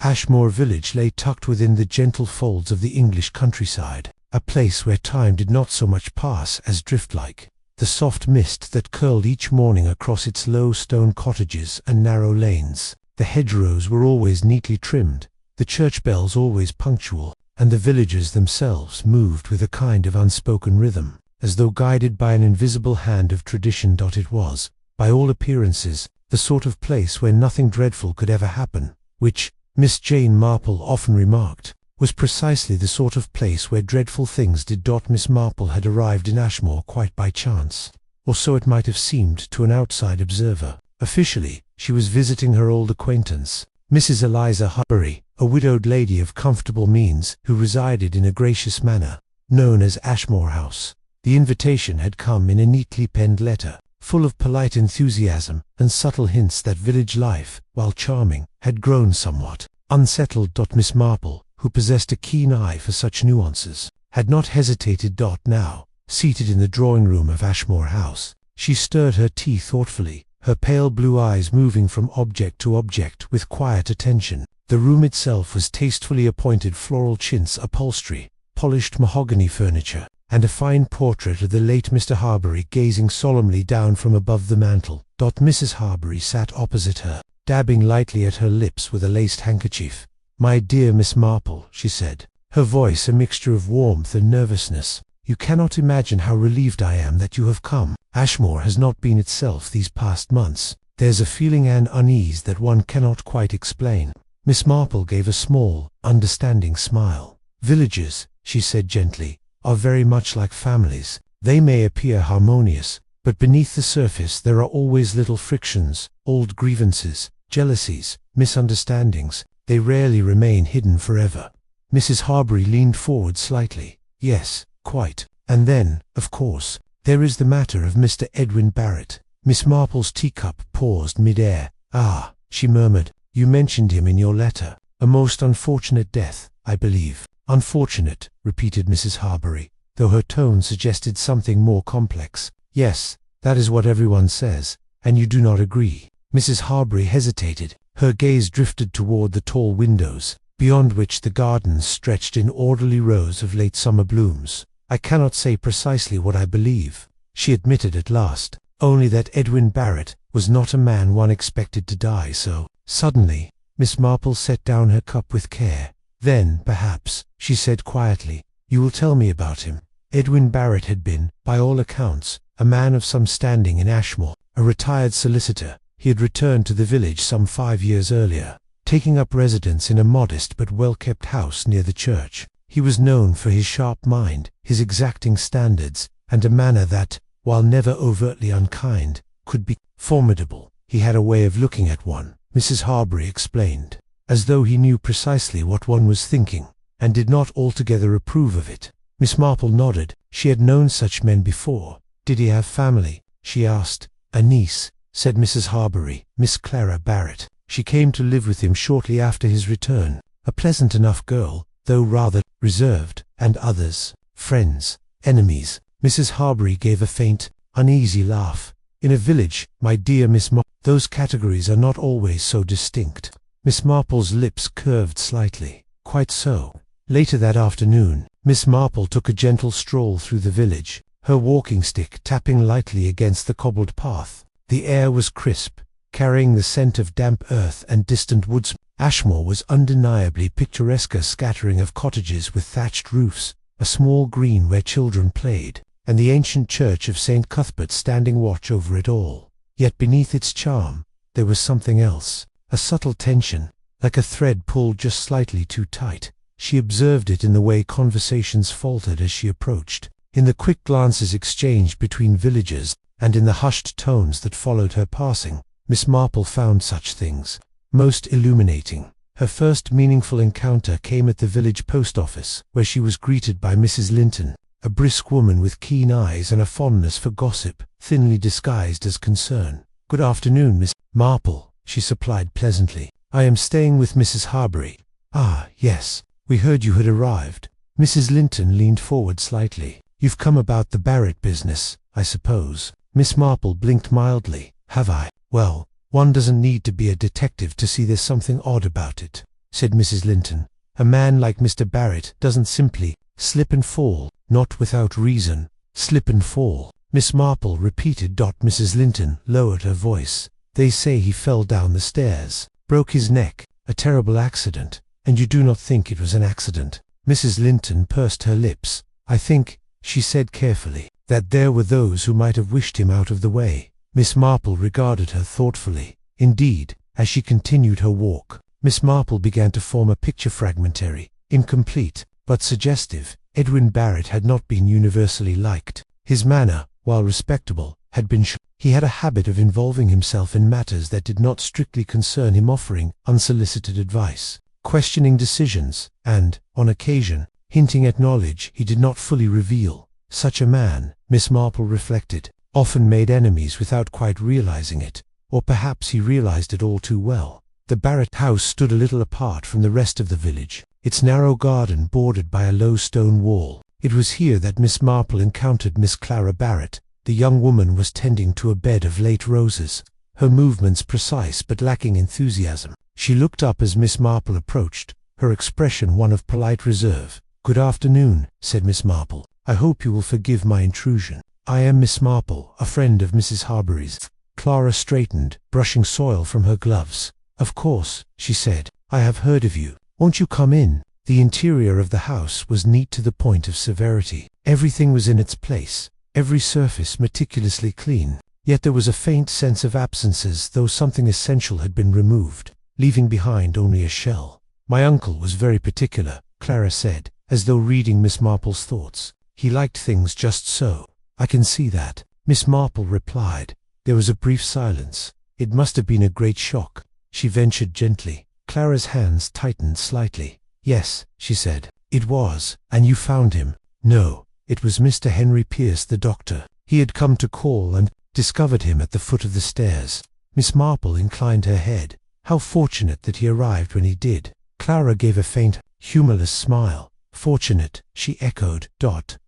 Ashmoor Village lay tucked within the gentle folds of the English countryside, a place where time did not so much pass as drift like. The soft mist that curled each morning across its low stone cottages and narrow lanes. The hedgerows were always neatly trimmed, the church bells always punctual, and the villagers themselves moved with a kind of unspoken rhythm, as though guided by an invisible hand of tradition. It was, by all appearances, the sort of place where nothing dreadful could ever happen, which, Miss Jane Marple often remarked, was precisely the sort of place where dreadful things did. Miss Marple had arrived in Ashmoor quite by chance, or so it might have seemed to an outside observer. Officially, she was visiting her old acquaintance, Mrs. Eliza Harbury, a widowed lady of comfortable means who resided in a gracious manor, known as Ashmoor House. The invitation had come in a neatly penned letter, full of polite enthusiasm and subtle hints that village life, while charming, had grown somewhat unsettled. Miss Marple, who possessed a keen eye for such nuances, had not hesitated. Now, seated in the drawing-room of Ashmoor House, she stirred her tea thoughtfully, her pale blue eyes moving from object to object with quiet attention. The room itself was tastefully appointed floral chintz upholstery, polished mahogany furniture, and a fine portrait of the late Mr. Harbury gazing solemnly down from above the mantel. Mrs. Harbury sat opposite her, dabbing lightly at her lips with a laced handkerchief. "My dear Miss Marple," she said, her voice a mixture of warmth and nervousness, "you cannot imagine how relieved I am that you have come. Ashmoor has not been itself these past months. There's a feeling and unease that one cannot quite explain." Miss Marple gave a small, understanding smile. "Villages," she said gently, "are very much like families. They may appear harmonious, but beneath the surface there are always little frictions, old grievances, jealousies, misunderstandings. They rarely remain hidden forever." Mrs. Harbury leaned forward slightly. "Yes, quite. And then, of course, there is the matter of Mr. Edwin Barrett." Miss Marple's teacup paused mid-air. "Ah," she murmured, "you mentioned him in your letter. A most unfortunate death, I believe." "Unfortunate," repeated Mrs. Harbury, though her tone suggested something more complex. "Yes, that is what everyone says, and you do not agree." Mrs. Harbury hesitated. Her gaze drifted toward the tall windows, beyond which the gardens stretched in orderly rows of late summer blooms. "I cannot say precisely what I believe," she admitted at last, "only that Edwin Barrett was not a man one expected to die so suddenly." Miss Marple set down her cup with care. "Then, perhaps," she said quietly, "you will tell me about him." Edwin Barrett had been, by all accounts, a man of some standing in Ashmoor, a retired solicitor. He had returned to the village some 5 years earlier, taking up residence in a modest but well-kept house near the church. He was known for his sharp mind, his exacting standards, and a manner that, while never overtly unkind, could be formidable. He had a way of looking at one, Mrs. Harbury explained, as though he knew precisely what one was thinking, and did not altogether approve of it. Miss Marple nodded. She had known such men before. "Did he have family?" she asked. "A niece," said Mrs. Harbury, "Miss Clara Barrett. She came to live with him shortly after his return. A pleasant enough girl, though rather reserved. And others, friends, enemies." Mrs. Harbury gave a faint, uneasy laugh. "In a village, my dear Miss Marple, those categories are not always so distinct." Miss Marple's lips curved slightly. "Quite so." Later that afternoon, Miss Marple took a gentle stroll through the village, her walking stick tapping lightly against the cobbled path. The air was crisp, carrying the scent of damp earth and distant woods. Ashmoor was undeniably picturesque, a scattering of cottages with thatched roofs, a small green where children played, and the ancient church of St. Cuthbert standing watch over it all. Yet beneath its charm, there was something else, a subtle tension, like a thread pulled just slightly too tight. She observed it in the way conversations faltered as she approached, in the quick glances exchanged between villagers, and in the hushed tones that followed her passing. Miss Marple found such things most illuminating. Her first meaningful encounter came at the village post office, where she was greeted by Mrs. Linton, a brisk woman with keen eyes and a fondness for gossip, thinly disguised as concern. "Good afternoon, Miss Marple," she supplied pleasantly. "I am staying with Mrs. Harbury." "Ah, yes. We heard you had arrived." Mrs. Linton leaned forward slightly. "You've come about the Barrett business, I suppose?" Miss Marple blinked mildly. "Have I? Well, one doesn't need to be a detective to see there's something odd about it." said Mrs. Linton. "A man like Mr. Barrett doesn't simply slip and fall, not without reason. Slip and fall." "Miss Marple," repeated Mrs. Linton lowered her voice. "They say he fell down the stairs, broke his neck, a terrible accident, and you do not think it was an accident?" Mrs. Linton pursed her lips. "I think," she said carefully, "that there were those who might have wished him out of the way." Miss Marple regarded her thoughtfully. Indeed, as she continued her walk, Miss Marple began to form a picture, fragmentary, incomplete, but suggestive. Edwin Barrett had not been universally liked. His manner, while respectable, had been he had a habit of involving himself in matters that did not strictly concern him, offering unsolicited advice, questioning decisions, and, on occasion, hinting at knowledge he did not fully reveal. Such a man, Miss Marple reflected, often made enemies without quite realizing it, or perhaps he realized it all too well. The Barrett house stood a little apart from the rest of the village, its narrow garden bordered by a low stone wall. It was here that Miss Marple encountered Miss Clara Barrett. The young woman was tending to a bed of late roses, her movements precise but lacking enthusiasm. She looked up as Miss Marple approached, her expression one of polite reserve. "Good afternoon," said Miss Marple. "I hope you will forgive my intrusion. I am Miss Marple, a friend of Mrs. Harbury's." Clara straightened, brushing soil from her gloves. "Of course," she said. "I have heard of you. Won't you come in?" The interior of the house was neat to the point of severity. Everything was in its place, every surface meticulously clean. Yet there was a faint sense of absences, though something essential had been removed, leaving behind only a shell. "My uncle was very particular," Clara said, as though reading Miss Marple's thoughts. "He liked things just so." "I can see that," Miss Marple replied. There was a brief silence. "It must have been a great shock," she ventured gently. Clara's hands tightened slightly. "Yes," she said, "it was." "And you found him?" "No, it was Mr. Henry Pierce, the doctor. He had come to call and discovered him at the foot of the stairs." Miss Marple inclined her head. "How fortunate that he arrived when he did." Clara gave a faint, humorless smile. "Fortunate," she echoed.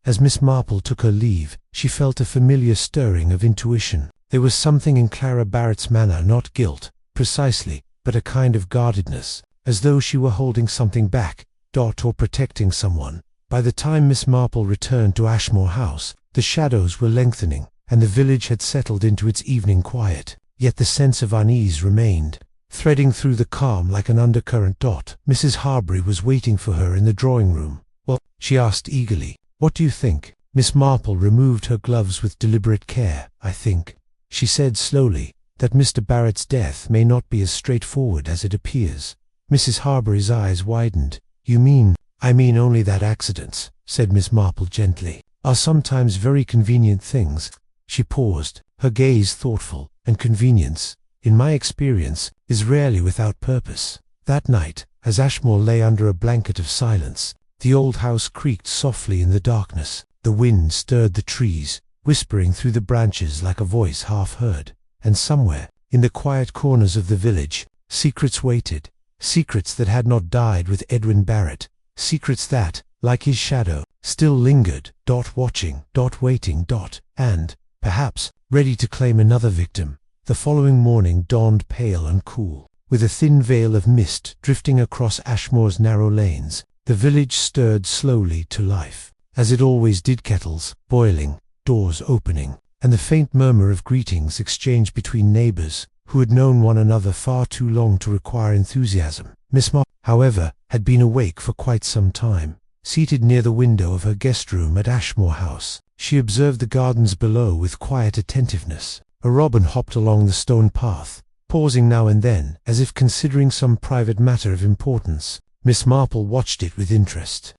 As Miss Marple took her leave, she felt a familiar stirring of intuition. There was something in Clara Barrett's manner, not guilt, precisely, but a kind of guardedness, as though she were holding something back, or protecting someone. By the time Miss Marple returned to Ashmoor House, the shadows were lengthening, and the village had settled into its evening quiet. Yet the sense of unease remained, threading through the calm like an undercurrent. Mrs. Harbury was waiting for her in the drawing room. "Well," she asked eagerly, "what do you think?" Miss Marple removed her gloves with deliberate care. "I think," she said slowly, "that Mr. Barrett's death may not be as straightforward as it appears." Mrs. Harbury's eyes widened. "You mean—" "I mean only that accidents," said Miss Marple gently, "are sometimes very convenient things." She paused, her gaze thoughtful. "And convenience, in my experience, is rarely without purpose." That night, as Ashmoor lay under a blanket of silence, the old house creaked softly in the darkness. The wind stirred the trees, whispering through the branches like a voice half heard. And somewhere, in the quiet corners of the village, secrets waited. Secrets that had not died with Edwin Barrett. Secrets that, like his shadow, still lingered, watching, waiting, and, perhaps, ready to claim another victim. The following morning dawned pale and cool, with a thin veil of mist drifting across Ashmoor's narrow lanes. The village stirred slowly to life, as it always did, kettles boiling, doors opening, and the faint murmur of greetings exchanged between neighbors who had known one another far too long to require enthusiasm. Miss Marple, however, had been awake for quite some time. Seated near the window of her guest room at Ashmoor House, she observed the gardens below with quiet attentiveness. A robin hopped along the stone path, pausing now and then, as if considering some private matter of importance. Miss Marple watched it with interest.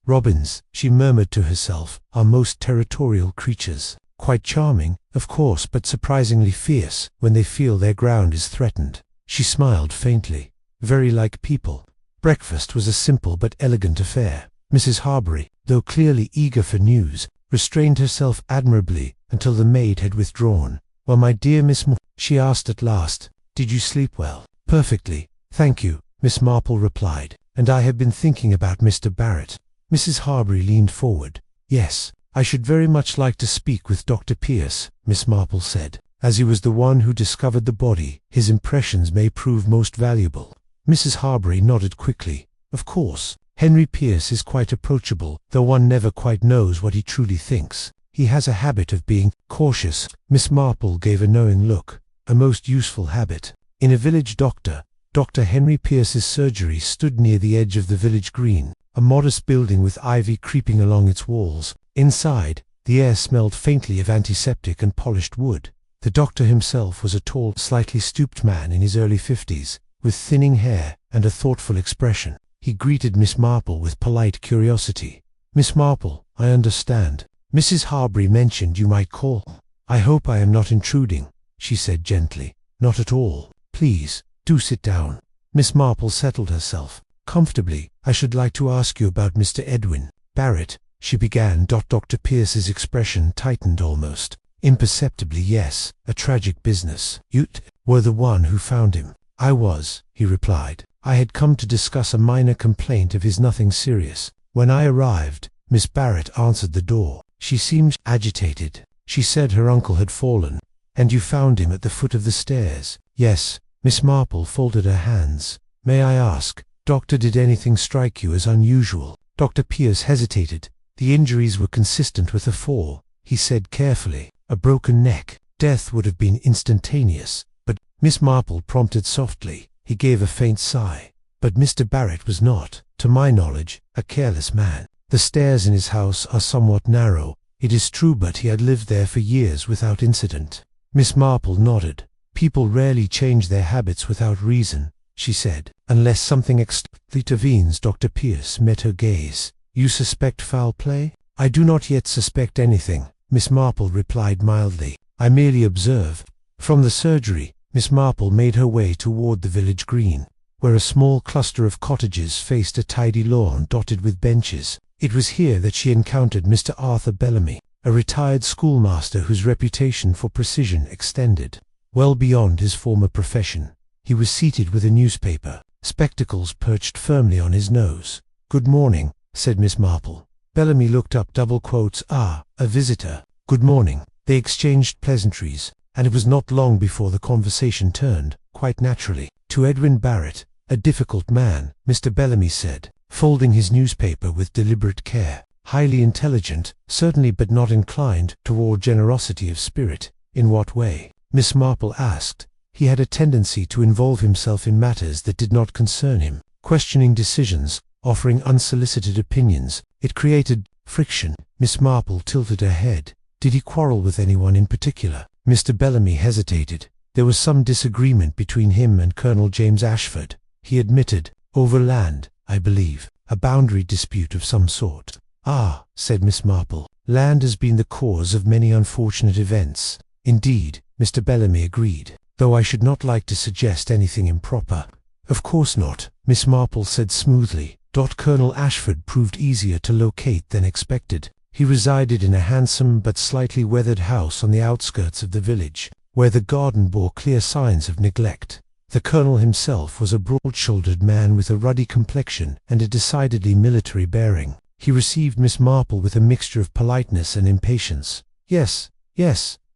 "Robins," she murmured to herself, "are most territorial creatures. Quite charming, of course, but surprisingly fierce when they feel their ground is threatened." She smiled faintly. "Very like people." Breakfast was a simple but elegant affair. Mrs. Harbury, though clearly eager for news, restrained herself admirably until the maid had withdrawn. "Well, my dear Miss she asked at last, "did you sleep well?" "Perfectly, thank you," Miss Marple replied, "and I have been thinking about Mr. Barrett." Mrs. Harbury leaned forward. "Yes, I should very much like to speak with Dr. Pierce," Miss Marple said. "As he was the one who discovered the body, his impressions may prove most valuable." Mrs. Harbury nodded quickly. Of course, Henry Pierce is quite approachable, though one never quite knows what he truly thinks. He has a habit of being cautious. Miss Marple gave a knowing look. A most useful habit. In a village doctor, Dr. Henry Pierce's surgery stood near the edge of the village green, a modest building with ivy creeping along its walls. Inside, the air smelled faintly of antiseptic and polished wood. The doctor himself was a tall, slightly stooped man in his early 50s, with thinning hair and a thoughtful expression. He greeted Miss Marple with polite curiosity. "Miss Marple, I understand. Mrs. Harbury mentioned you might call. I hope I am not intruding," she said gently. "Not at all. Please, do sit down." Miss Marple settled herself comfortably. "I should like to ask you about Mr. Edwin Barrett," she began. Dr. Pierce's expression tightened almost imperceptibly. "Yes, a tragic business. You were the one who found him." "I was," he replied. "I had come to discuss a minor complaint of his, nothing serious." When I arrived, Miss Barrett answered the door. She seemed agitated. She said her uncle had fallen. "And you found him at the foot of the stairs?" "Yes." Miss Marple folded her hands. "May I ask, Doctor, did anything strike you as unusual?" Dr. Pierce hesitated. "The injuries were consistent with a fall," he said carefully. "A broken neck. Death would have been instantaneous, but—" Miss Marple prompted softly. He gave a faint sigh. "But Mr. Barrett was not, to my knowledge, a careless man. The stairs in his house are somewhat narrow, it is true, but he had lived there for years without incident." Miss Marple nodded. "People rarely change their habits without reason," she said, "unless something externally intervenes." Dr. Pierce met her gaze. "You suspect foul play?" "I do not yet suspect anything," Miss Marple replied mildly. "I merely observe." From the surgery, Miss Marple made her way toward the village green, where a small cluster of cottages faced a tidy lawn dotted with benches. It was here that she encountered Mr. Arthur Bellamy, a retired schoolmaster whose reputation for precision extended well beyond his former profession. He was seated with a newspaper, spectacles perched firmly on his nose. "Good morning," said Miss Marple. Bellamy looked up, double quotes, "Ah, a visitor. Good morning." They exchanged pleasantries, and it was not long before the conversation turned, quite naturally, to Edwin Barrett. "A difficult man," Mr. Bellamy said, folding his newspaper with deliberate care. "Highly intelligent, certainly, but not inclined toward generosity of spirit." "In what way?" Miss Marple asked. "He had a tendency to involve himself in matters that did not concern him, questioning decisions, offering unsolicited opinions. It created friction." Miss Marple tilted her head. "Did he quarrel with anyone in particular?" Mr. Bellamy hesitated. "There was some disagreement between him and Colonel James Ashford," he admitted. "Over land, I believe. A boundary dispute of some sort." "Ah," said Miss Marple. "Land has been the cause of many unfortunate events." "Indeed," Mr. Bellamy agreed, "though I should not like to suggest anything improper." "Of course not," Miss Marple said smoothly. Colonel Ashford proved easier to locate than expected. He resided in a handsome but slightly weathered house on the outskirts of the village, where the garden bore clear signs of neglect. The colonel himself was a broad-shouldered man with a ruddy complexion and a decidedly military bearing. He received Miss Marple with a mixture of politeness and impatience. Yes,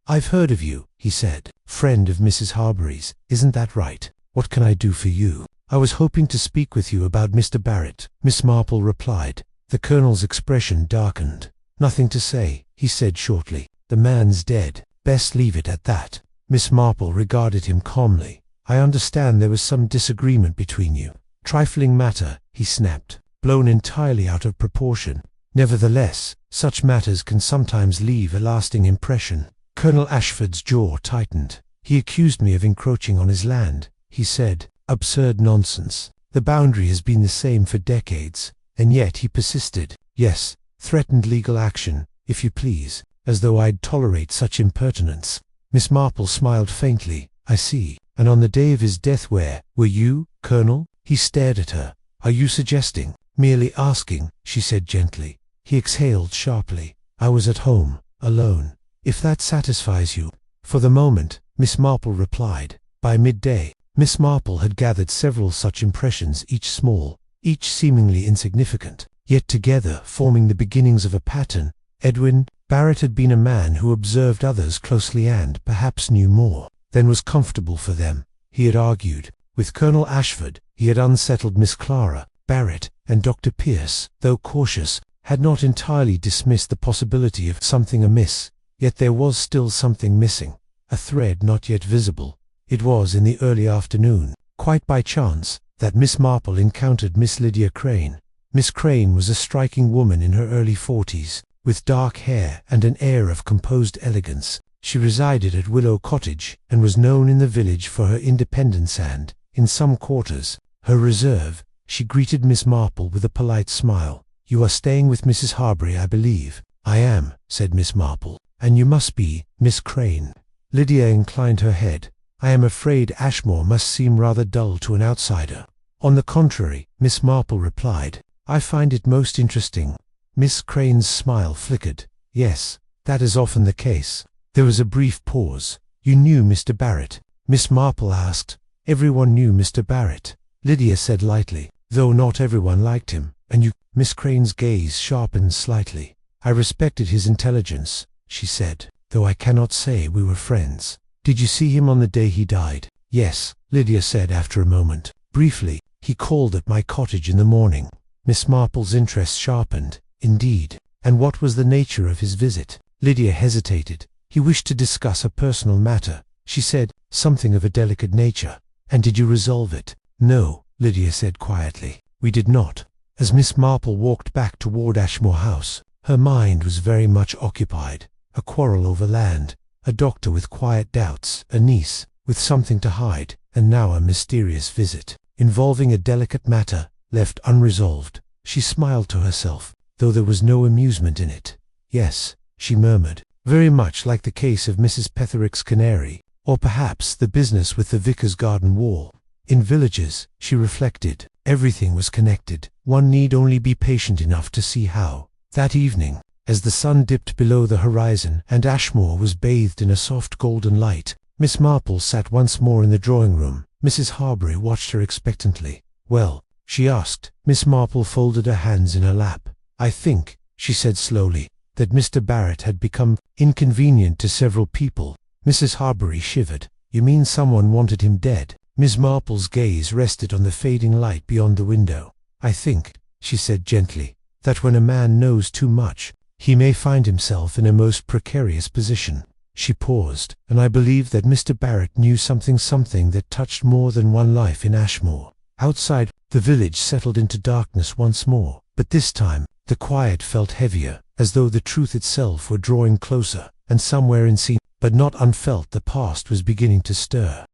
I've heard of you," he said. "Friend of Mrs. Harbury's, isn't that right? What can I do for you?" "I was hoping to speak with you about Mr. Barrett," Miss Marple replied. The colonel's expression darkened. "Nothing to say," he said shortly. "The man's dead. Best leave it at that." Miss Marple regarded him calmly. "I understand there was some disagreement between you." "Trifling matter," he snapped, blown entirely out of proportion. "Nevertheless, such matters can sometimes leave a lasting impression." Colonel Ashford's jaw tightened. "He accused me of encroaching on his land," he said. "Absurd nonsense. The boundary has been the same for decades, and yet he persisted. Yes, threatened legal action, if you please, as though I'd tolerate such impertinence." Miss Marple smiled faintly. "I see. And on the day of his death, where were you, Colonel?" He stared at her. "Are you suggesting?" "Merely asking," she said gently. He exhaled sharply. "I was at home, alone. If that satisfies you." "For the moment," Miss Marple replied. By midday, Miss Marple had gathered several such impressions, each small, each seemingly insignificant, yet together forming the beginnings of a pattern. Edwin Barrett had been a man who observed others closely and, perhaps, knew more than was comfortable for them. He had argued With Colonel Ashford, he had unsettled Miss Clara Barrett, and Dr. Pierce, though cautious, had not entirely dismissed the possibility of something amiss. Yet there was still something missing, a thread not yet visible. It was in the early afternoon, quite by chance, that Miss Marple encountered Miss Lydia Crane. Miss Crane was a striking woman in her early 40s, with dark hair and an air of composed elegance. She resided at Willow Cottage, and was known in the village for her independence and, in some quarters, her reserve. She greeted Miss Marple with a polite smile. "You are staying with Mrs. Harbury, I believe." "I am," said Miss Marple. "And you must be Miss Crane." Lydia inclined her head. "I am afraid Ashmoor must seem rather dull to an outsider." "On the contrary," Miss Marple replied, "I find it most interesting." Miss Crane's smile flickered. "Yes, that is often the case." There was a brief pause. "You knew Mr. Barrett?" Miss Marple asked. "Everyone knew Mr. Barrett," Lydia said lightly, "though not everyone liked him." "And you?" Miss Crane's gaze sharpened slightly. "I respected his intelligence," she said, "though I cannot say we were friends." "Did you see him on the day he died?" "Yes," Lydia said after a moment. "Briefly, he called at my cottage in the morning." Miss Marple's interest sharpened. "Indeed. And what was the nature of his visit?" Lydia hesitated. "He wished to discuss a personal matter," she said, "something of a delicate nature." "And did you resolve it?" "No," Lydia said quietly, "we did not." As Miss Marple walked back toward Ashmoor House, her mind was very much occupied. A quarrel over land, a doctor with quiet doubts, a niece with something to hide, and now a mysterious visit, involving a delicate matter, left unresolved. She smiled to herself, though there was no amusement in it. "Yes," she murmured, "very much like the case of Mrs. Petherick's canary, or perhaps the business with the vicar's garden wall. In villages," she reflected, "everything was connected. One need only be patient enough to see how." That evening, as the sun dipped below the horizon and Ashmoor was bathed in a soft golden light, Miss Marple sat once more in the drawing-room. Mrs. Harbury watched her expectantly. "Well?" she asked. Miss Marple folded her hands in her lap. "I think," she said slowly, "that Mr. Barrett had become inconvenient to several people." Mrs. Harbury shivered. "You mean someone wanted him dead?" Miss Marple's gaze rested on the fading light beyond the window. "I think," she said gently, "that when a man knows too much, he may find himself in a most precarious position." She paused. "And I believe that Mr. Barrett knew something that touched more than one life in Ashmoor." Outside, the village settled into darkness once more, but this time, the quiet felt heavier, as though the truth itself were drawing closer, and somewhere unseen, but not unfelt, the past was beginning to stir.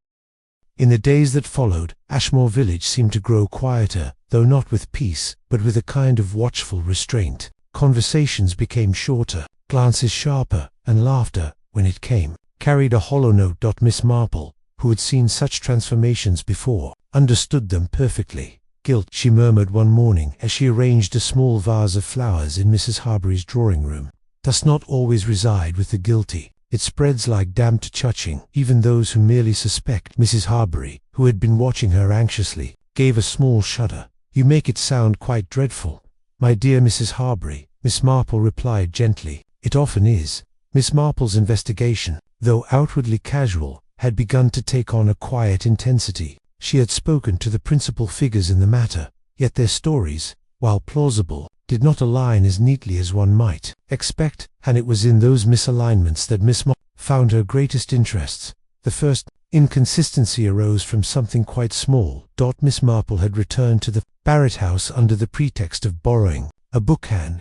In the days that followed, Ashmoor Village seemed to grow quieter, though not with peace, but with a kind of watchful restraint. Conversations became shorter, glances sharper, and laughter, when it came, carried a hollow note. Miss Marple, who had seen such transformations before, understood them perfectly. "Guilt," she murmured one morning as she arranged a small vase of flowers in Mrs. Harbury's drawing-room, "does not always reside with the guilty. It spreads like damp touching even those who merely suspect." Mrs. Harbury, who had been watching her anxiously, gave a small shudder. "You make it sound quite dreadful." "My dear Mrs. Harbury," Miss Marple replied gently, "it often is." Miss Marple's investigation, though outwardly casual, had begun to take on a quiet intensity. She had spoken to the principal figures in the matter, yet their stories, while plausible, did not align as neatly as one might expect, and it was in those misalignments that Miss Marple found her greatest interests. The first inconsistency arose from something quite small. Miss Marple had returned to the Barrett house under the pretext of borrowing a bookcan,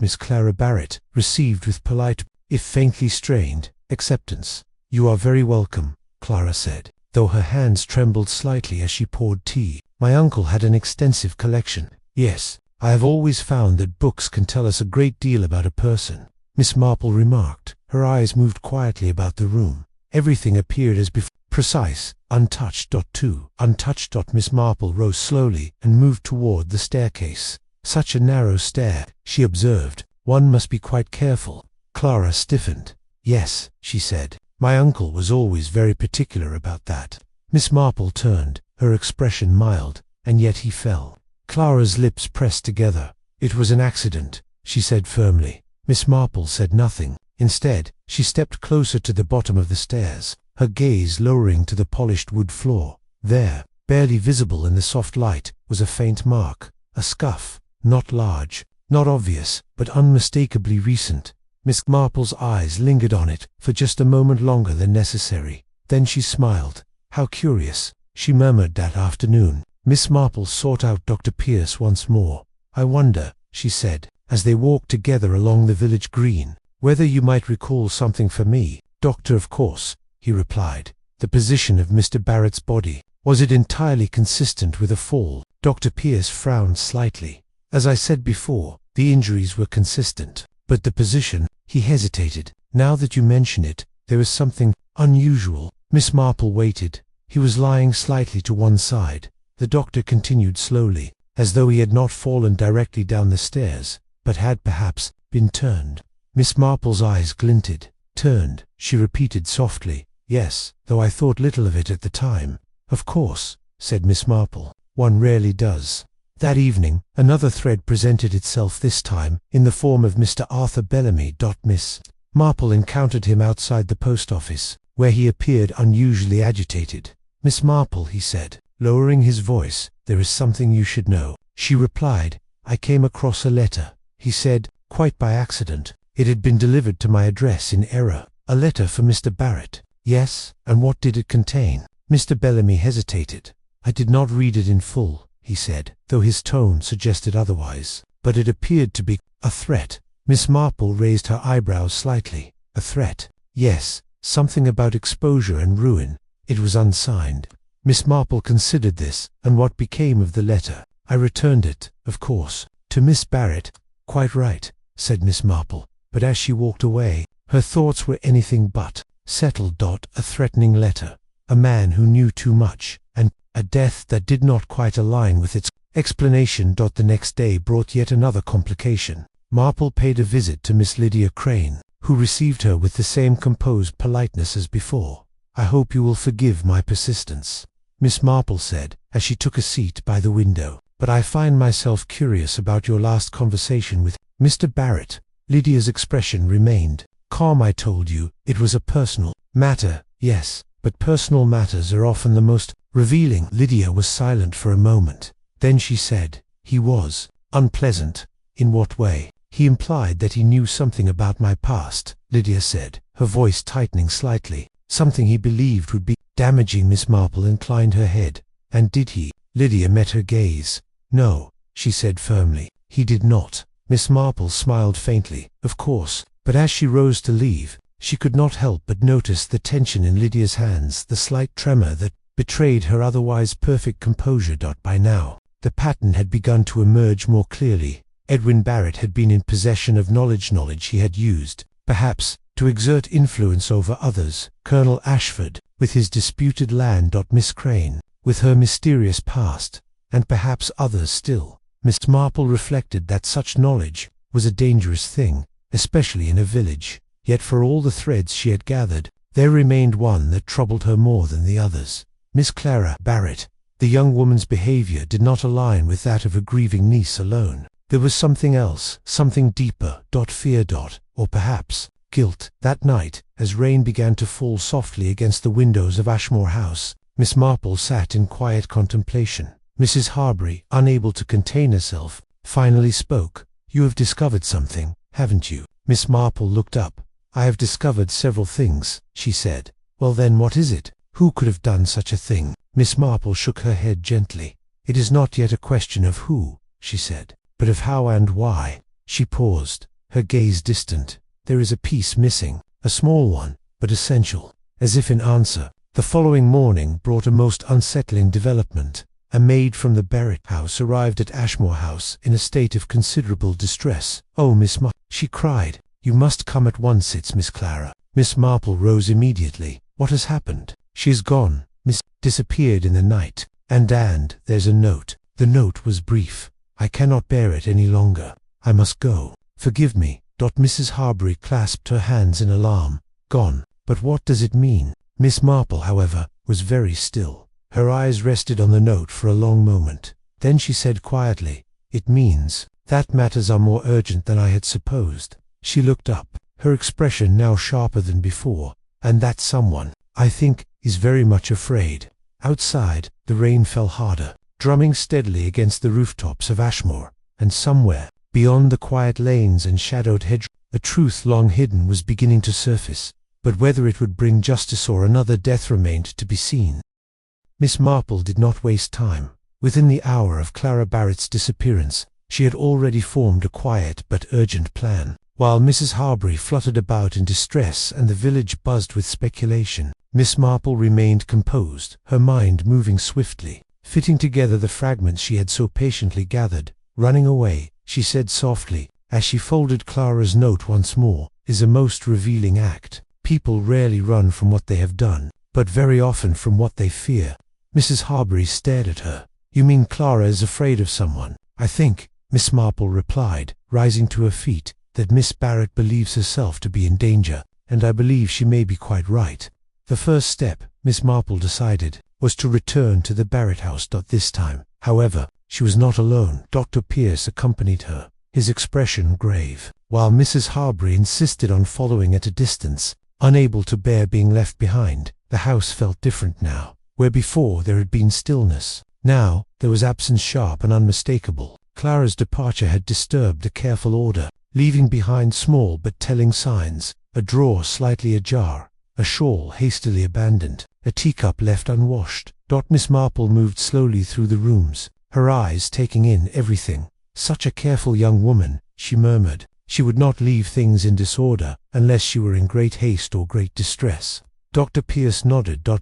Miss Clara Barrett, received with polite, if faintly strained, acceptance. "You are very welcome," Clara said, though her hands trembled slightly as she poured tea. "My uncle had an extensive collection." "Yes, I have always found that books can tell us a great deal about a person," Miss Marple remarked. Her eyes moved quietly about the room. Everything appeared as before, precise, untouched. Untouched. Miss Marple rose slowly and moved toward the staircase. "Such a narrow stair," she observed. "One must be quite careful." Clara stiffened. "Yes," she said, "my uncle was always very particular about that." Miss Marple turned, her expression mild, and yet he fell. Clara's lips pressed together. "It was an accident," she said firmly. Miss Marple said nothing. Instead, she stepped closer to the bottom of the stairs, her gaze lowering to the polished wood floor. "There," barely visible in the soft light, was a faint mark, a scuff, not large, not obvious, but unmistakably recent. Miss Marple's eyes lingered on it for just a moment longer than necessary. Then she smiled. "How curious," she murmured that afternoon. Miss Marple sought out Dr. Pierce once more. "I wonder," she said, as they walked together along the village green, "whether you might recall something for me." "Doctor, of course," he replied. "The position of Mr. Barrett's body. Was it entirely consistent with a fall?" Dr. Pierce frowned slightly. "As I said before, the injuries were consistent. But the position," he hesitated. "Now that you mention it, there is something unusual." Miss Marple waited. He was lying slightly to one side. The doctor continued slowly, as though he had not fallen directly down the stairs, but had perhaps been turned. Miss Marple's eyes glinted. "Turned," she repeated softly. "Yes, though I thought little of it at the time." "Of course," said Miss Marple. "One rarely does." That evening, another thread presented itself, this time in the form of Mr. Arthur Bellamy. Miss Marple encountered him outside the post office, where he appeared unusually agitated. "Miss Marple," he said, lowering his voice, "there is something you should know." She replied, "I came across a letter," he said, "quite by accident. It had been delivered to my address in error." "A letter for Mr. Barrett?" "Yes, and what did it contain?" Mr. Bellamy hesitated. "I did not read it in full," he said, though his tone suggested otherwise. "But it appeared to be a threat." Miss Marple raised her eyebrows slightly. "A threat?" "Yes, something about exposure and ruin. It was unsigned." Miss Marple considered this. "And what became of the letter?" "I returned it, of course, to Miss Barrett." "Quite right," said Miss Marple, but as she walked away, her thoughts were anything but settled. A threatening letter, a man who knew too much, and a death that did not quite align with its explanation. The next day brought yet another complication. Marple paid a visit to Miss Lydia Crane, who received her with the same composed politeness as before. "I hope you will forgive my persistence," Miss Marple said, as she took a seat by the window, "but I find myself curious about your last conversation with Mr. Barrett." Lydia's expression remained calm. "I told you it was a personal matter." "Yes, but personal matters are often the most revealing." Lydia was silent for a moment. Then she said, "He was unpleasant." "In what way?" "He implied that he knew something about my past," Lydia said, her voice tightening slightly. "Something he believed would be damaging." Miss Marple inclined her head. "And did he?" Lydia met her gaze. "No," she said firmly, "he did not." Miss Marple smiled faintly. "Of course," but as she rose to leave, she could not help but notice the tension in Lydia's hands, the slight tremor that betrayed her otherwise perfect composure. By now, the pattern had begun to emerge more clearly. Edwin Barrett had been in possession of knowledge he had used, perhaps, to exert influence over others. Colonel Ashford, with his disputed land. Miss Crane, with her mysterious past, and perhaps others still. Miss Marple reflected that such knowledge was a dangerous thing, especially in a village. Yet for all the threads she had gathered, there remained one that troubled her more than the others. Miss Clara Barrett. The young woman's behavior did not align with that of a grieving niece alone. There was something else, something deeper. Fear. Or perhaps guilt. That night, as rain began to fall softly against the windows of Ashmoor House, Miss Marple sat in quiet contemplation. Mrs. Harbury, unable to contain herself, finally spoke. "You have discovered something, haven't you?" Miss Marple looked up. "I have discovered several things," she said. "Well then, what is it? Who could have done such a thing?" Miss Marple shook her head gently. "It is not yet a question of who," she said, "but of how and why." She paused, her gaze distant. "There is a piece missing, a small one, but essential." As if in answer, the following morning brought a most unsettling development. A maid from the Barrett house arrived at Ashmoor House in a state of considerable distress. "Oh, Miss she cried. "You must come at once. It's Miss Clara." Miss Marple rose immediately. "What has happened?" "She's gone, Miss, disappeared in the night. And there's a note." The note was brief. "I cannot bear it any longer. I must go. Forgive me." Mrs. Harbury clasped her hands in alarm. "Gone? But what does it mean?" Miss Marple, however, was very still. Her eyes rested on the note for a long moment. Then she said quietly, "It means that matters are more urgent than I had supposed." She looked up, her expression now sharper than before. "And that someone, I think, is very much afraid." Outside, the rain fell harder, drumming steadily against the rooftops of Ashmoor, and somewhere, beyond the quiet lanes and shadowed hedgerows, a truth long hidden was beginning to surface, but whether it would bring justice or another death remained to be seen. Miss Marple did not waste time. Within the hour of Clara Barrett's disappearance, she had already formed a quiet but urgent plan. While Mrs. Harbury fluttered about in distress and the village buzzed with speculation, Miss Marple remained composed, her mind moving swiftly, fitting together the fragments she had so patiently gathered. Running away, she said softly, as she folded Clara's note once more, is a most revealing act. People rarely run from what they have done, but very often from what they fear. Mrs. Harbury stared at her. You mean Clara is afraid of someone? I think, Miss Marple replied, rising to her feet, that Miss Barrett believes herself to be in danger, and I believe she may be quite right. The first step, Miss Marple decided, was to return to the Barrett house. This time, however, she was not alone. Dr. Pierce accompanied her, his expression grave, while Mrs. Harbury insisted on following at a distance, unable to bear being left behind. The house felt different now. Where before there had been stillness, now there was absence sharp and unmistakable. Clara's departure had disturbed the careful order, leaving behind small but telling signs: a drawer slightly ajar, a shawl hastily abandoned, a teacup left unwashed. Miss Marple moved slowly through the rooms, her eyes taking in everything. Such a careful young woman, she murmured. She would not leave things in disorder unless she were in great haste or great distress. Dr. Pierce nodded. Do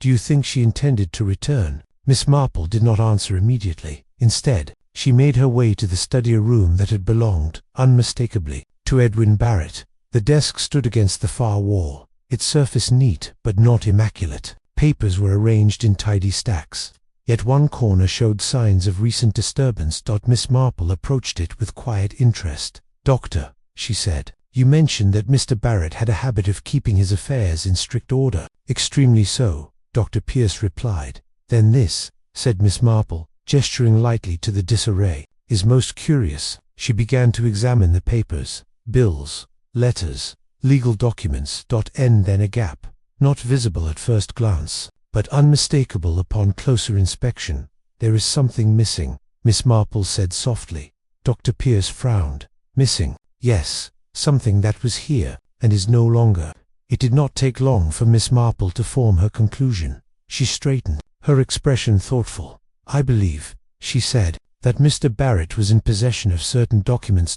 you think she intended to return? Miss Marple did not answer immediately. Instead, she made her way to the study, a room that had belonged, unmistakably, to Edwin Barrett. The desk stood against the far wall, its surface neat but not immaculate. Papers were arranged in tidy stacks. Yet one corner showed signs of recent disturbance. Miss Marple approached it with quiet interest. Doctor, she said, you mentioned that Mr. Barrett had a habit of keeping his affairs in strict order. Extremely so, Dr. Pierce replied. Then this, said Miss Marple, gesturing lightly to the disarray, is most curious. She began to examine the papers, bills, letters, legal documents. And then a gap, not visible at first glance, but unmistakable upon closer inspection. There is something missing, Miss Marple said softly. Dr. Pierce frowned. Missing? Yes. Something that was here, and is no longer. It did not take long for Miss Marple to form her conclusion. She straightened, her expression thoughtful. I believe, she said, that Mr. Barrett was in possession of certain documents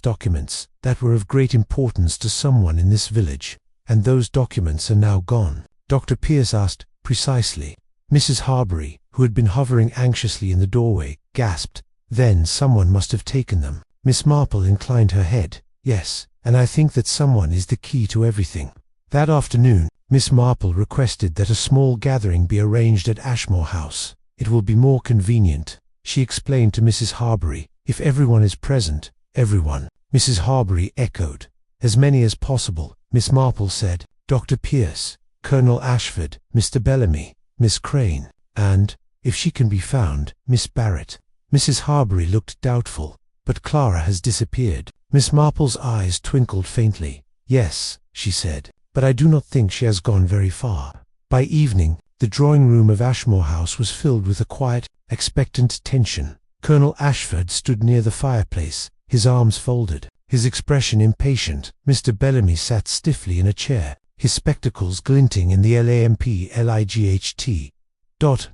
that were of great importance to someone in this village, and those documents are now gone. Dr. Pierce asked, precisely. Mrs. Harbury, who had been hovering anxiously in the doorway, gasped. Then someone must have taken them. Miss Marple inclined her head. Yes. And I think that someone is the key to everything. That afternoon, Miss Marple requested that a small gathering be arranged at Ashmoor House. It will be more convenient, she explained to Mrs. Harbury. If everyone is present, everyone. Mrs. Harbury echoed. As many as possible, Miss Marple said. Dr. Pierce, Colonel Ashford, Mr. Bellamy, Miss Crane, and, if she can be found, Miss Barrett. Mrs. Harbury looked doubtful. But Clara has disappeared. Miss Marple's eyes twinkled faintly. Yes, she said, but I do not think she has gone very far. By evening, the drawing-room of Ashmoor House was filled with a quiet, expectant tension. Colonel Ashford stood near the fireplace, his arms folded, his expression impatient. Mr. Bellamy sat stiffly in a chair, his spectacles glinting in the lamplight.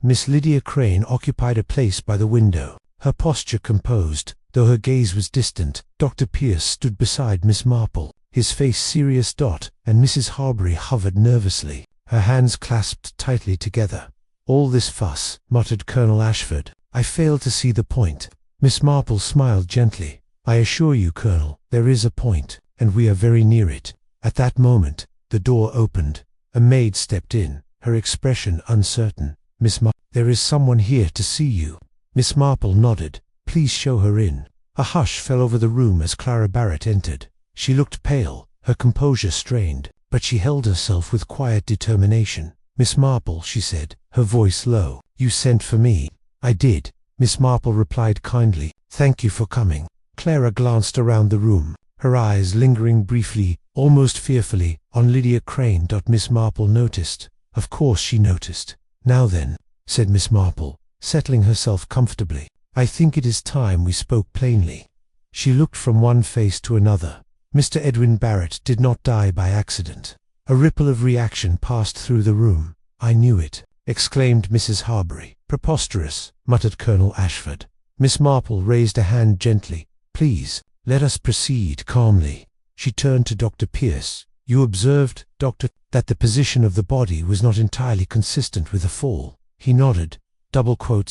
Miss Lydia Crane occupied a place by the window, her posture composed, though her gaze was distant. Dr. Pierce stood beside Miss Marple, his face serious. And Mrs. Harbury hovered nervously, her hands clasped tightly together. All this fuss, muttered Colonel Ashford. I fail to see the point. Miss Marple smiled gently. I assure you, Colonel, there is a point, and we are very near it. At that moment, the door opened. A maid stepped in, her expression uncertain. Miss Marple, there is someone here to see you. Miss Marple nodded. Please show her in. A hush fell over the room as Clara Barrett entered. She looked pale, her composure strained, but she held herself with quiet determination. Miss Marple, she said, her voice low. You sent for me. I did, Miss Marple replied kindly. Thank you for coming. Clara glanced around the room, her eyes lingering briefly, almost fearfully, on Lydia Crane. Miss Marple noticed. Of course she noticed. Now then, said Miss Marple, settling herself comfortably. "I think it is time we spoke plainly." She looked from one face to another. Mr. Edwin Barrett did not die by accident. A ripple of reaction passed through the room. "I knew it," exclaimed Mrs. Harbury. "Preposterous," muttered Colonel Ashford. Miss Marple raised a hand gently. "Please, let us proceed calmly." She turned to Dr. Pierce. "You observed, Doctor, that the position of the body was not entirely consistent with the fall." He nodded.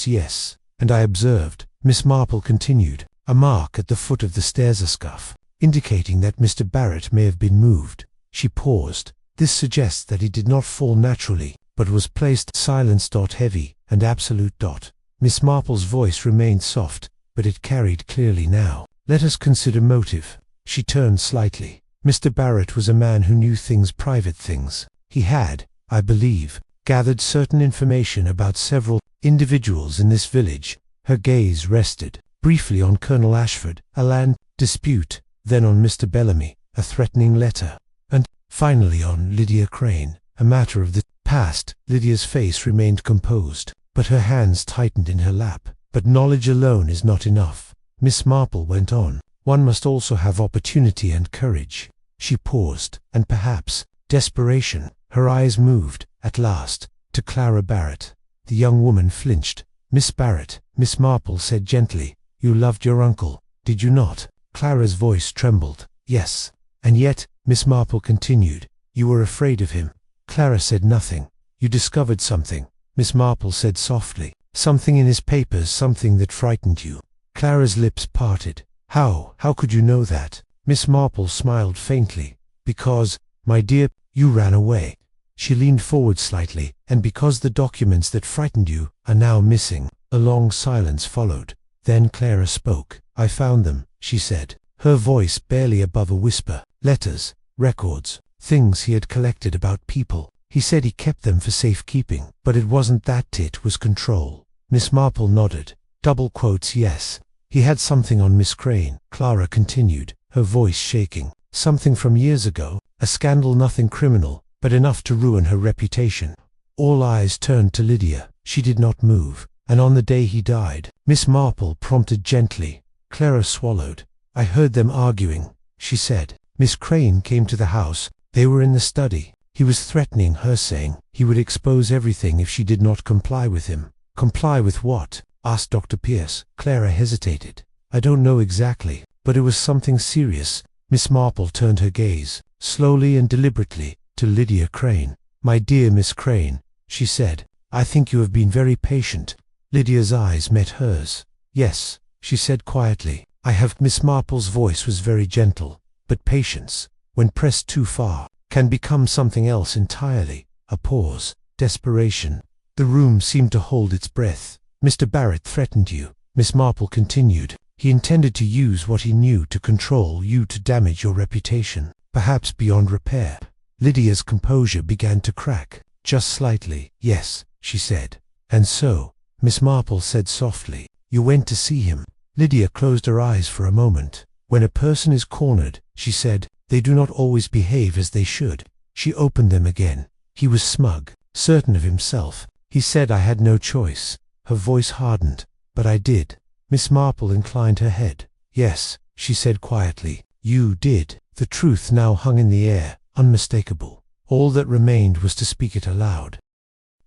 "Yes. And I observed," Miss Marple continued, "a mark at the foot of the stairs scuff, indicating that Mr. Barrett may have been moved." She paused. "This suggests that he did not fall naturally, but was placed silence. Heavy and absolute. Miss Marple's voice remained soft, but it carried clearly now. "Let us consider motive." She turned slightly. "Mr. Barrett was a man who knew things, private things. He had, I believe, gathered certain information about several individuals in this village." Her gaze rested briefly on Colonel Ashford, a land dispute, then on Mr. Bellamy, a threatening letter, and finally on Lydia Crane, a matter of the past. Lydia's face remained composed, but her hands tightened in her lap. "But knowledge alone is not enough," Miss Marple went on. "One must also have opportunity and courage." She paused, and perhaps desperation. Her eyes moved, at last, to Clara Barrett. The young woman flinched. "Miss Barrett," Miss Marple said gently, "you loved your uncle, did you not?" Clara's voice trembled. "Yes." "And yet," Miss Marple continued, "you were afraid of him." Clara said nothing. "You discovered something," Miss Marple said softly. "Something in his papers, something that frightened you." Clara's lips parted. How could you know that?" Miss Marple smiled faintly. "Because, my dear, you ran away." She leaned forward slightly. "And because the documents that frightened you are now missing." A long silence followed. Then Clara spoke. "I found them," she said, her voice barely above a whisper. "Letters, records, things he had collected about people. He said he kept them for safekeeping, but it wasn't that, it was control." Miss Marple nodded. "Yes. He had something on Miss Crane," Clara continued, her voice shaking. "Something from years ago, a scandal, nothing criminal, but enough to ruin her reputation." All eyes turned to Lydia. She did not move. "And on the day he died," Miss Marple prompted gently. Clara swallowed. "I heard them arguing," she said. "Miss Crane came to the house. They were in the study. He was threatening her, saying he would expose everything if she did not comply with him." "Comply with what?" asked Dr. Pierce. Clara hesitated. "I don't know exactly, but it was something serious." Miss Marple turned her gaze, slowly and deliberately, to Lydia Crane. "My dear Miss Crane," she said, "I think you have been very patient." Lydia's eyes met hers. "Yes," she said quietly, "I have." Miss Marple's voice was very gentle. "But patience, when pressed too far, can become something else entirely." A pause. Desperation. The room seemed to hold its breath. "Mr. Barrett threatened you," Miss Marple continued. "He intended to use what he knew to control you, to damage your reputation, perhaps beyond repair." Lydia's composure began to crack, just slightly. "Yes," she said. "And so," Miss Marple said softly, "you went to see him." Lydia closed her eyes for a moment. "When a person is cornered," she said, "they do not always behave as they should." She opened them again. "He was smug, certain of himself. He said I had no choice." Her voice hardened. "But I did." Miss Marple inclined her head. "Yes," she said quietly, "you did." The truth now hung in the air, unmistakable. All that remained was to speak it aloud.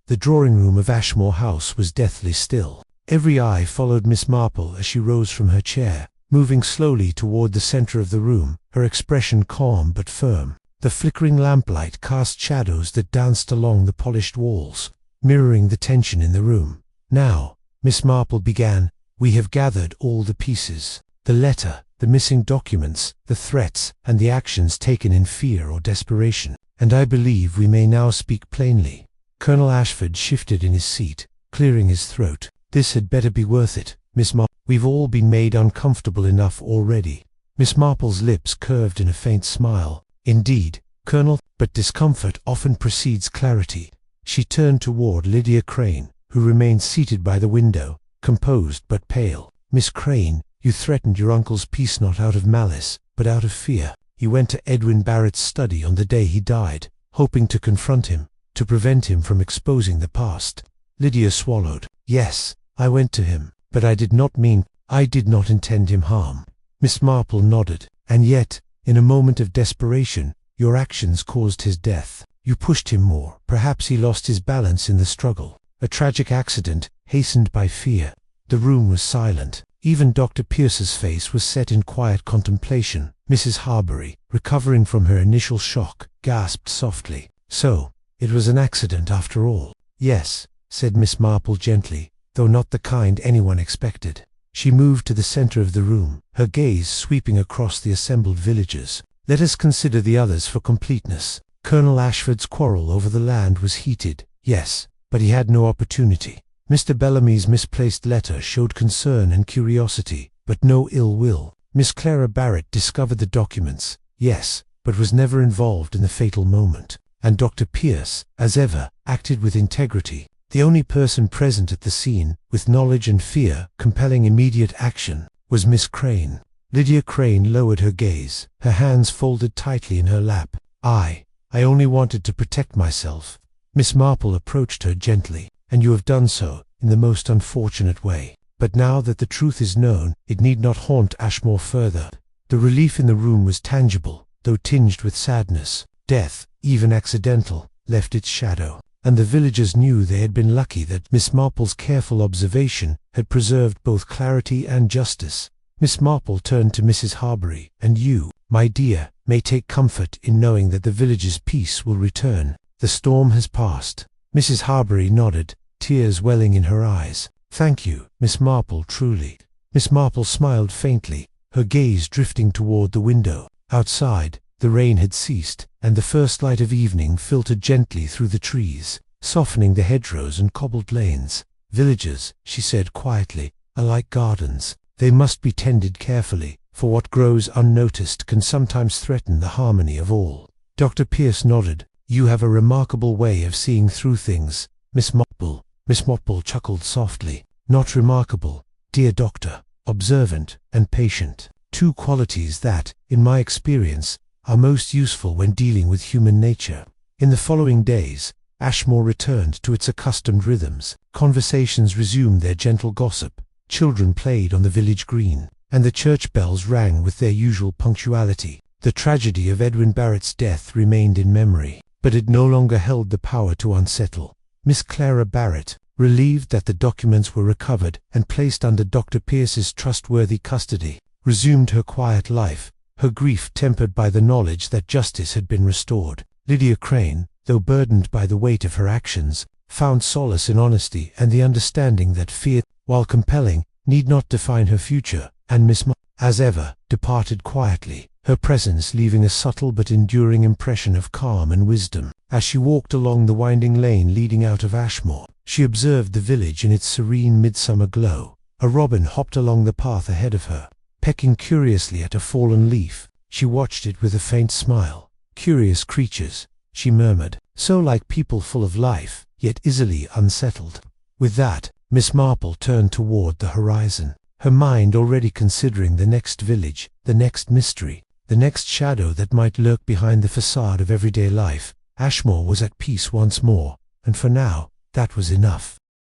The drawing-room of Ashmoor House was deathly still. Every eye followed Miss Marple as she rose from her chair, moving slowly toward the center of the room, her expression calm but firm. The flickering lamplight cast shadows that danced along the polished walls, mirroring the tension in the room. "Now," Miss Marple began, "we have gathered all the pieces. The letter, the missing documents, the threats, and the actions taken in fear or desperation. And I believe we may now speak plainly." Colonel Ashford shifted in his seat, clearing his throat. "This had better be worth it, Miss Marple. We've all been made uncomfortable enough already." Miss Marple's lips curved in a faint smile. "Indeed, Colonel, but discomfort often precedes clarity." She turned toward Lydia Crane, who remained seated by the window, composed but pale. "Miss Crane, you threatened your uncle's peace not out of malice, but out of fear. You went to Edwin Barrett's study on the day he died, hoping to confront him, to prevent him from exposing the past." Lydia swallowed. Yes, I went to him, but I did not intend him harm. Miss Marple nodded. And yet, in a moment of desperation, your actions caused his death. You pushed him more. Perhaps he lost his balance in the struggle. A tragic accident, hastened by fear. The room was silent. Even Dr. Pierce's face was set in quiet contemplation. Mrs. Harbury, recovering from her initial shock, gasped softly. So, it was an accident after all. Yes, said Miss Marple gently, though not the kind anyone expected. She moved to the center of the room, her gaze sweeping across the assembled villagers. Let us consider the others for completeness. Colonel Ashford's quarrel over the land was heated, yes, but he had no opportunity. Mr. Bellamy's misplaced letter showed concern and curiosity, but no ill will. Miss Clara Barrett discovered the documents, yes, but was never involved in the fatal moment. And Dr. Pierce, as ever, acted with integrity. The only person present at the scene, with knowledge and fear compelling immediate action, was Miss Crane. Lydia Crane lowered her gaze, her hands folded tightly in her lap. I only wanted to protect myself. Miss Marple approached her gently. And you have done so, in the most unfortunate way. But now that the truth is known, it need not haunt Ashmoor further. The relief in the room was tangible, though tinged with sadness. Death, even accidental, left its shadow. And the villagers knew they had been lucky that Miss Marple's careful observation had preserved both clarity and justice. Miss Marple turned to Mrs. Harbury. And you, my dear, may take comfort in knowing that the village's peace will return. The storm has passed. Mrs. Harbury nodded, tears welling in her eyes. Thank you, Miss Marple, truly. Miss Marple smiled faintly, her gaze drifting toward the window. Outside, the rain had ceased, and the first light of evening filtered gently through the trees, softening the hedgerows and cobbled lanes. Villages, she said quietly, are like gardens. They must be tended carefully, for what grows unnoticed can sometimes threaten the harmony of all. Dr. Pierce nodded. You have a remarkable way of seeing through things, Miss Marple. Miss Marple chuckled softly. Not remarkable, dear doctor. Observant and patient. Two qualities that, in my experience, are most useful when dealing with human nature. In the following days, Ashmoor returned to its accustomed rhythms. Conversations resumed their gentle gossip. Children played on the village green, and the church bells rang with their usual punctuality. The tragedy of Edwin Barrett's death remained in memory, but it no longer held the power to unsettle. Miss Clara Barrett, relieved that the documents were recovered and placed under Dr. Pierce's trustworthy custody, resumed her quiet life, her grief tempered by the knowledge that justice had been restored. Lydia Crane, though burdened by the weight of her actions, found solace in honesty and the understanding that fear, while compelling, need not define her future, and Miss Marple, as ever, departed quietly, her presence leaving a subtle but enduring impression of calm and wisdom. As she walked along the winding lane leading out of Ashmoor, she observed the village in its serene midsummer glow. A robin hopped along the path ahead of her, pecking curiously at a fallen leaf. She watched it with a faint smile. Curious creatures, she murmured, so like people full of life, yet easily unsettled. With that, Miss Marple turned toward the horizon, her mind already considering the next village, the next mystery, the next shadow that might lurk behind the facade of everyday life. Ashmoor was at peace once more, and for now, that was enough.